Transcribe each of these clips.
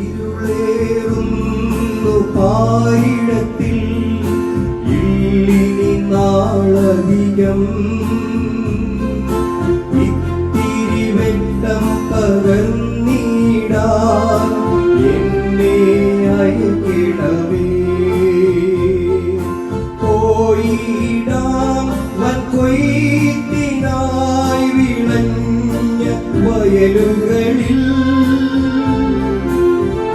ഇരുളേറുന്നു പാരിടത്തിൽ ഇല്ലിനി നാളധികം ഇത്തിരി വെട്ടം പകർന്നിടാൻ എന്നെ അയക്കിടവേ. പോയിടാം വൻകൊയ്ത്തിനായി വിളഞ്ഞ വയലുകളിൽ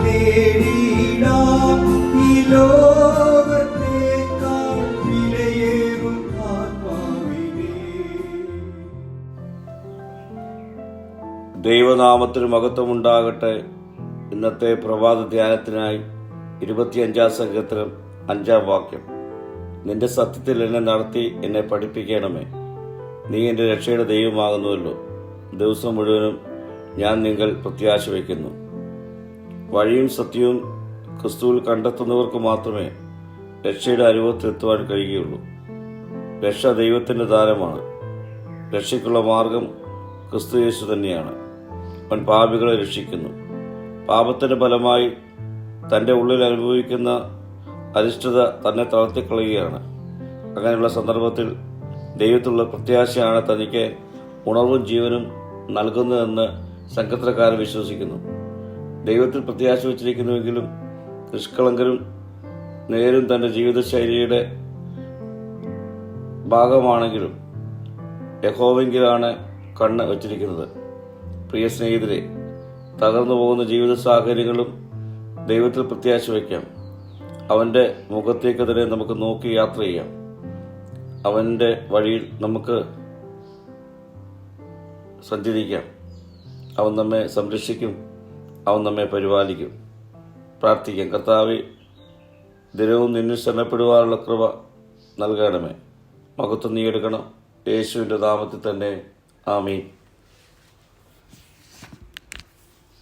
നേടിടാം ഈ ലോകത്തേക്കാൾ വിലയേറും ആത്മാവിനെ. ദൈവനാമത്തിന് മഹത്വമുണ്ടാകട്ടെ. ഇന്നത്തെ പ്രഭാത ധ്യാനത്തിനായി 25-ാം സങ്കീർത്തനം 5-ാം വാക്യം. നിന്റെ സത്യത്തിൽ എന്നെ നടത്തി എന്നെ പഠിപ്പിക്കണമേ. നീ എൻ്റെ രക്ഷയുടെ ദൈവമാകുന്നുവല്ലോ. ദിവസം മുഴുവനും ഞാൻ നിങ്ങൾ പ്രത്യാശ വയ്ക്കുന്നു. വഴിയും സത്യവും ക്രിസ്തുവിൽ കണ്ടെത്തുന്നവർക്ക് മാത്രമേ രക്ഷയുടെ അനുഭവത്തിലെത്തുവാൻ കഴിയുകയുള്ളൂ. രക്ഷ ദൈവത്തിൻ്റെ ദാനമാണ്. രക്ഷയ്ക്കുള്ള മാർഗം ക്രിസ്തു യേശു തന്നെയാണ്. അവൻ പാപികളെ രക്ഷിക്കുന്നു. പാപത്തിൻ്റെ ഫലമായി തൻ്റെ ഉള്ളിൽ അനുഭവിക്കുന്ന അരിഷ്ടത തന്നെ തളർത്തിക്കളയുകയാണ്. അങ്ങനെയുള്ള സന്ദർഭത്തിൽ ദൈവത്തിലുള്ള പ്രത്യാശയാണ് തനിക്ക് ഉണർവും ജീവനും നൽകുന്നതെന്ന് സങ്കീർത്തനക്കാരൻ വിശ്വസിക്കുന്നു. ദൈവത്തിൽ പ്രത്യാശ വച്ചിരിക്കുന്നുവെങ്കിലും നിഷ്കളങ്കരും നേരും തൻ്റെ ജീവിതശൈലിയുടെ ഭാഗമാണെങ്കിലും യഹോവെങ്കിലാണ് കണ്ണ് വച്ചിരിക്കുന്നത്. പ്രിയ സ്നേഹിതരെ, തകർന്നു പോകുന്ന ജീവിത സാഹചര്യങ്ങളും ദൈവത്തിൽ പ്രത്യാശ വയ്ക്കാം. അവൻ്റെ മുഖത്തേക്ക് തന്നെ നമുക്ക് നോക്കി യാത്ര ചെയ്യാം. അവൻ്റെ വഴിയിൽ നമുക്ക് സഞ്ചരിക്കാം. അവൻ നമ്മെ സംരക്ഷിക്കും. അവൻ നമ്മെ പരിപാലിക്കും. പ്രാർത്ഥിക്കാം. കർത്താവേ, ദിനവും നിന്നിൽ ശരണപ്പെടുവാനുള്ള കൃപ നൽകണമേ. മഹത്വം നീ എടുക്കണം. യേശുവിൻ്റെ നാമത്തിൽ തന്നെ. ആമീൻ.